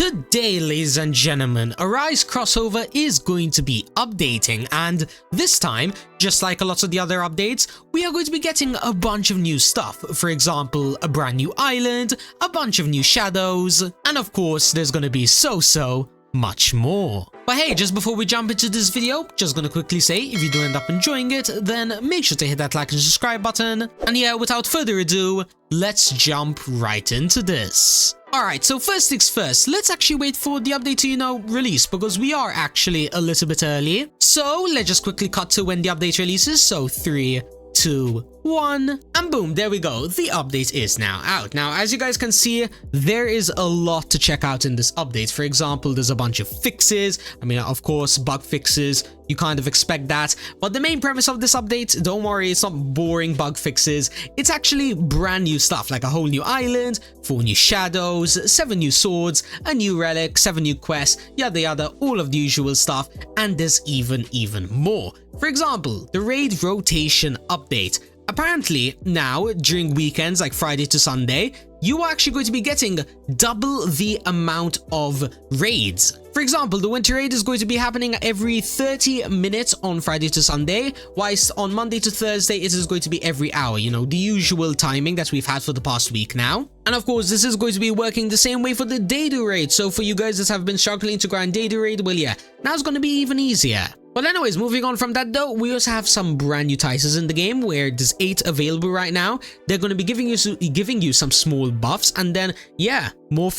Today, ladies and gentlemen, Arise crossover is going to be updating, and this time, just like a lot of the other updates, we are going to be getting a bunch of new stuff. For example, a brand new island, a bunch of new shadows, and of course, there's going to be so much more. But hey, just before we jump into this video, just gonna quickly say, if you do end up enjoying it, then make sure to hit that like and subscribe button. And yeah, without further ado, let's jump right into this. Alright, so first things first, let's actually wait for the update to, release, because we are actually a little bit early. So let's just quickly cut to when the update releases. So 3, 2, 1, and boom, there we go. The update is now out. Now, as you guys can see, there is a lot to check out in this update. For example, there's a bunch of fixes. I mean, of course, bug fixes. You kind of expect that. But the main premise of this update, don't worry, it's not boring bug fixes. It's actually brand new stuff, like a whole new island, 4 new shadows, 7 new swords, a new relic, 7 new quests, yada yada, all of the usual stuff. And there's even more. For example, the raid rotation update. Apparently, now, during weekends like Friday to Sunday, you are actually going to be getting double the amount of raids. For example, the winter raid is going to be happening every 30 minutes on Friday to Sunday, whilst on Monday to Thursday it is going to be every hour, the usual timing that we've had for the past week now. And of course, this is going to be working the same way for the Daydo raid, so for you guys that have been struggling to grind Daydo raid, well yeah, now it's going to be even easier. But anyways, moving on from that though, we also have some brand new titles in the game where there's 8 available right now. They're going to be giving you some small buffs, and then yeah, more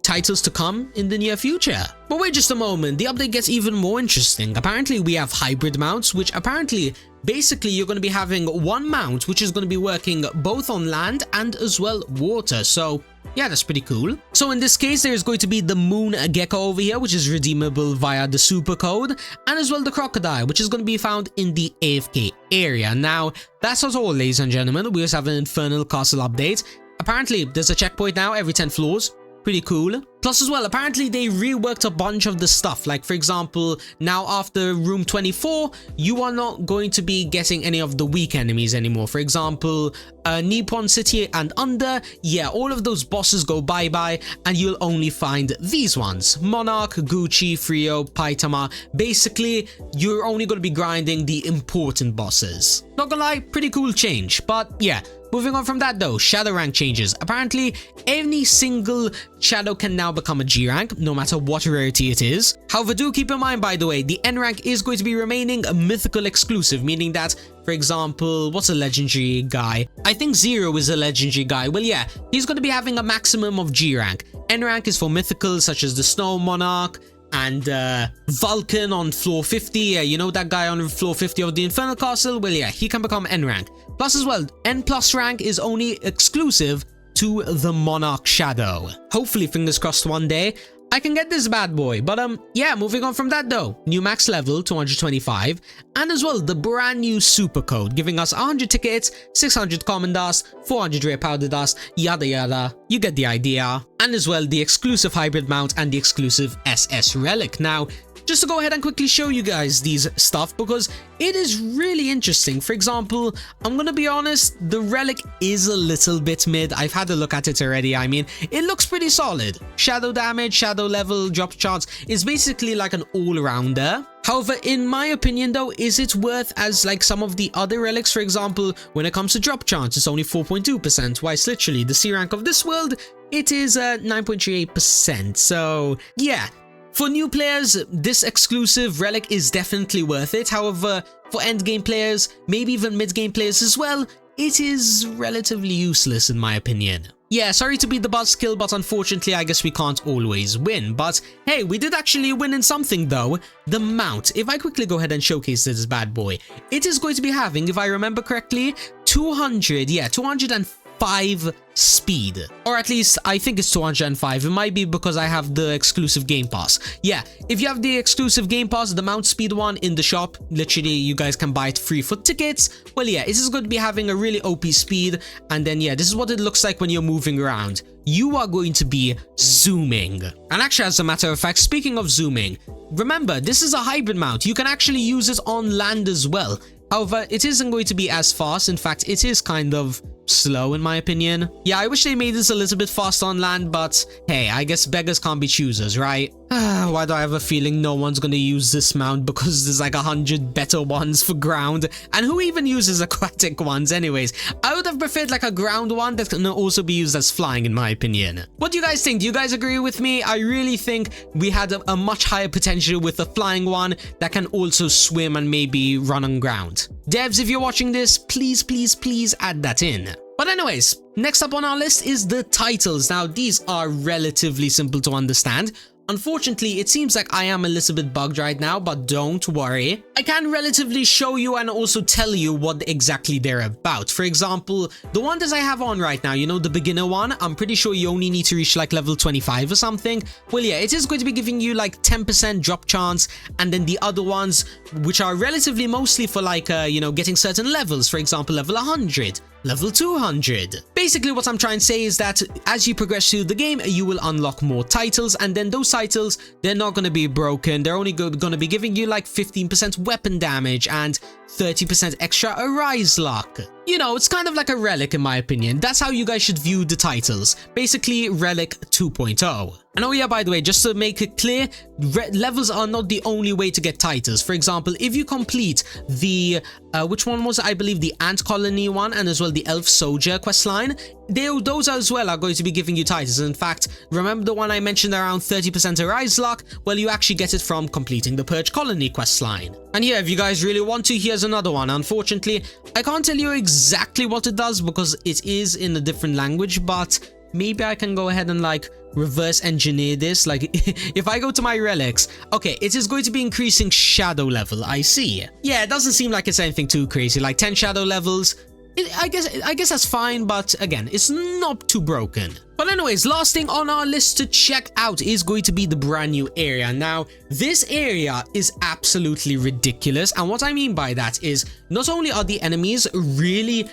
titles to come in the near future. But wait just a moment, the update gets even more interesting. Apparently we have hybrid mounts, which apparently basically you're going to be having one mount which is going to be working both on land and as well water. So yeah, that's pretty cool. So in this case, there's going to be the moon gecko over here, which is redeemable via the super code, and as well the crocodile, which is going to be found in the AFK area. Now, that's not all, ladies and gentlemen. We also have an infernal castle update. Apparently, there's a checkpoint now every 10 floors. Pretty cool. Plus as well, apparently they reworked a bunch of the stuff. Like for example, now after room 24, you are not going to be getting any of the weak enemies anymore. For example, Nippon City and under, yeah, all of those bosses go bye-bye, and you'll only find these ones. Monarch, Gucci, Frio, Paitama. Basically, you're only going to be grinding the important bosses. Not gonna lie, pretty cool change, but yeah. Moving on from that though, shadow rank changes. Apparently, any single shadow can now become a G rank, no matter what rarity it is. However, do keep in mind, by the way, the N rank is going to be remaining a mythical exclusive, meaning that, for example, what's a legendary guy? I think Zero is a legendary guy. Well, yeah, he's going to be having a maximum of G rank. N rank is for mythicals such as the Snow Monarch, and Vulcan on floor 50, you know that guy on floor 50 of the Infernal Castle? Well, yeah, he can become N rank. Plus as well, N+ rank is only exclusive to the Monarch Shadow. Hopefully, fingers crossed, one day I can get this bad boy. But yeah, moving on from that though, new max level 225, and as well the brand new super code giving us 100 tickets, 600 common dust, 400 rare powder dust, yada yada, you get the idea. And as well the exclusive hybrid mount and the exclusive SS relic. Now, just to go ahead and quickly show you guys these stuff, because it is really interesting. For example, I'm gonna be honest, the relic is a little bit mid. I've had a look at it already. I mean, it looks pretty solid. Shadow damage, shadow level, drop chance is basically like an all-rounder. However, in my opinion though, is it worth as like some of the other relics? For example, when it comes to drop chance, it's only 4.2%, whilst literally the C rank of this world, it is 9.38%. So yeah. For new players, this exclusive relic is definitely worth it. However, for endgame players, maybe even mid-game players as well, it is relatively useless in my opinion. Yeah, sorry to be the buzzkill, but unfortunately I guess we can't always win. But hey, we did actually win in something though. The mount. If I quickly go ahead and showcase this bad boy, it is going to be having, if I remember correctly, 205 speed, or at least I think it's 205. It might be because I have the exclusive game pass. Yeah, if you have the exclusive game pass, the mount speed one in the shop, literally you guys can buy it free for tickets. Well, yeah, this is going to be having a really OP speed, and then yeah, this is what it looks like when you're moving around. You are going to be zooming. And actually, as a matter of fact, speaking of zooming, remember, this is a hybrid mount. You can actually use it on land as well. However, it isn't going to be as fast. In fact, it is kind of slow in my opinion. Yeah, I wish they made this a little bit faster on land, but hey, I guess beggars can't be choosers, right? Why do I have a feeling no one's gonna use this mount because there's like 100 better ones for ground? And who even uses aquatic ones anyways? I would have preferred like a ground one that can also be used as flying in my opinion. What do you guys think? Do you guys agree with me? I really think we had a much higher potential with a flying one that can also swim and maybe run on ground. Devs, if you're watching this, please, please, please add that in. But anyways, next up on our list is the titles. Now, these are relatively simple to understand. Unfortunately, it seems like I am a little bit bugged right now, but don't worry. I can relatively show you and also tell you what exactly they're about. For example, the one that I have on right now, you know, the beginner one, I'm pretty sure you only need to reach like level 25 or something. Well, yeah, it is going to be giving you like 10% drop chance, and then the other ones, which are relatively mostly for like, you know, getting certain levels, for example, level 100. Level 200. Basically what I'm trying to say is that as you progress through the game, you will unlock more titles, and then those titles, they're not going to be broken. They're only going to be giving you like 15% weapon damage and 30% extra Arise luck. You know, it's kind of like a Relic in my opinion. That's how you guys should view the titles. Basically, Relic 2.0. And oh yeah, by the way, just to make it clear, levels are not the only way to get titles. For example, if you complete the, which one was it? I believe the Ant Colony one, and as well the Elf Soldier questline, those as well are going to be giving you titles. In fact, remember the one I mentioned around 30% Arise luck? Well, you actually get it from completing the Purge Colony questline. And yeah, if you guys really want to, here's another one. Unfortunately, I can't tell you exactly what it does because it is in a different language, but maybe I can go ahead and like reverse engineer this. Like if I go to my relics, okay, it is going to be increasing shadow level. I see. Yeah, it doesn't seem like it's anything too crazy. Like 10 shadow levels. I guess that's fine, but again, it's not too broken. But anyways, last thing on our list to check out is going to be the brand new area. Now, this area is absolutely ridiculous, and what I mean by that is not only are the enemies really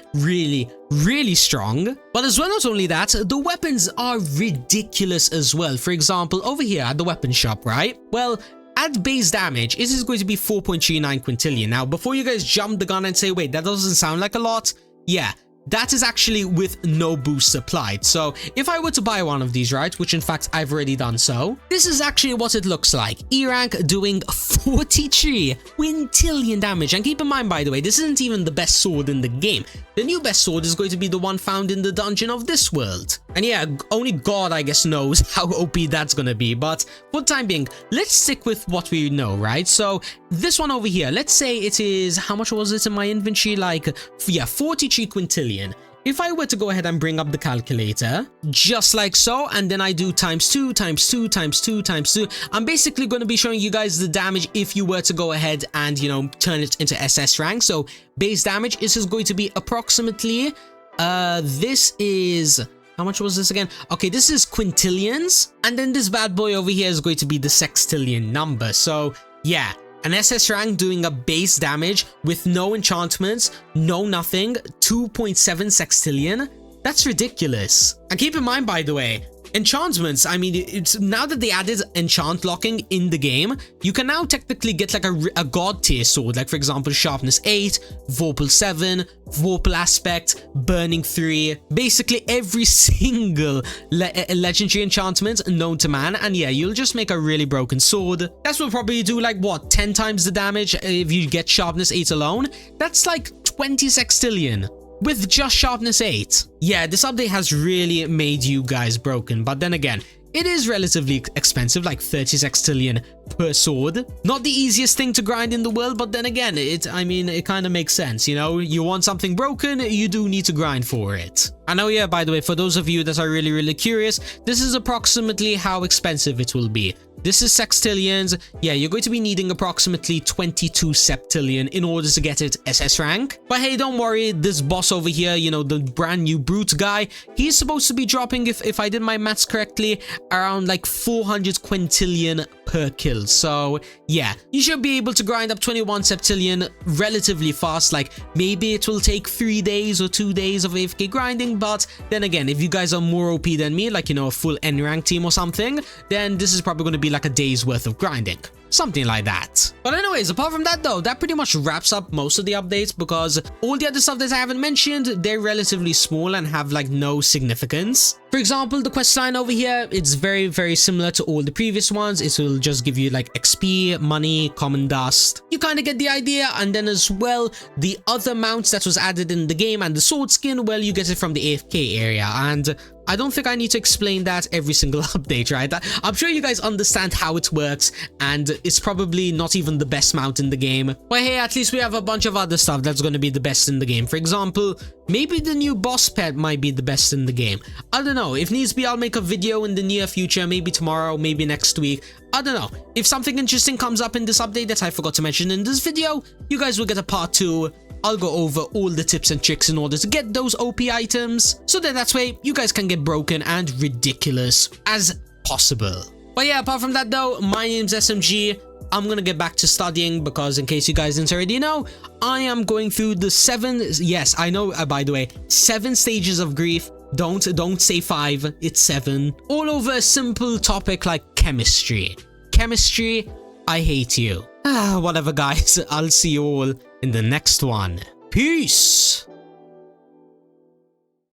strong, but as well, not only that, the weapons are ridiculous as well. For example, over here at the weapon shop, right? Well, at base damage, it is going to be 4.39 quintillion. Now, before you guys jump the gun and say, wait, that doesn't sound like a lot. Yeah, that is actually with no boost applied. So if I were to buy one of these, right, which in fact I've already done so, this is actually what it looks like. E rank doing 43 quintillion damage. And keep in mind, by the way, this isn't even the best sword in the game. The new best sword is going to be the one found in the dungeon of this world. And yeah, only God, I guess, knows how OP that's gonna be. But for the time being, let's stick with what we know, right? So this one over here, let's say it is, how much was it in my inventory? Like, yeah, 43 quintillion. If I were to go ahead and bring up the calculator, just like so, and then I do times 2, times 2, times 2, times 2, I'm basically going to be showing you guys the damage if you were to go ahead and, you know, turn it into SS rank. So base damage, this is going to be approximately, this is... How much was this again? Okay, this is quintillions. And then this bad boy over here is going to be the sextillion number. So, yeah. An SS rank doing a base damage with no enchantments, no nothing, 2.7 sextillion. That's ridiculous. And keep in mind, by the way, enchantments, I mean, it's now that they added enchant locking in the game, you can now technically get like a god tier sword, like for example, sharpness 8, vorpal 7, vorpal aspect, burning 3, basically every single legendary enchantment known to man. And yeah, you'll just make a really broken sword. That's will probably do like what, 10 times the damage if you get sharpness 8 alone. That's like 20 sextillion. With just sharpness 8. Yeah, this update has really made you guys broken, but then again, it is relatively expensive, like 30 sextillion per sword. Not the easiest thing to grind in the world, but then again, I mean, it kind of makes sense, you know? You want something broken, you do need to grind for it. I know, yeah, by the way, for those of you that are really curious, this is approximately how expensive it will be. This is sextillions. Yeah, you're going to be needing approximately 22 septillion in order to get it SS rank. But hey, don't worry, this boss over here, you know, the brand new brute guy, he's supposed to be dropping, if I did my maths correctly, around like 400 quintillion per kill. So yeah, you should be able to grind up 21 septillion relatively fast. Like maybe it will take 3 days or 2 days of AFK grinding, but then again, if you guys are more OP than me, like, you know, a full N rank team or something, then this is probably going to be like a day's worth of grinding. something like that. But anyways, apart from that though, that pretty much wraps up most of the updates, because all the other stuff that I haven't mentioned, they're relatively small and have like no significance. For example, the quest line over here, it's very, very similar to all the previous ones. It will just give you like XP, money, common dust. You kind of get the idea. And then as well, the other mounts that was added in the game and the sword skin, well, you get it from the AFK area. And I don't think I need to explain that every single update, right? I'm sure you guys understand how it works, and it's probably not even the best mount in the game. But hey, at least we have a bunch of other stuff that's going to be the best in the game. For example, maybe the new boss pet might be the best in the game. I don't know. If needs be, I'll make a video in the near future, maybe tomorrow, maybe next week. I don't know. If something interesting comes up in this update that I forgot to mention in this video, you guys will get a part 2. I'll go over all the tips and tricks in order to get those OP items, so that that's way you guys can get broken and ridiculous as possible. But yeah, apart from that though, my name's SMG. I'm gonna get back to studying, because in case you guys didn't already know, I am going through the 7, yes, I know, by the way, 7 stages of grief. Don't say 5, it's 7. All over a simple topic like chemistry. Chemistry, I hate you. Whatever guys, I'll see you all in the next one. Peace!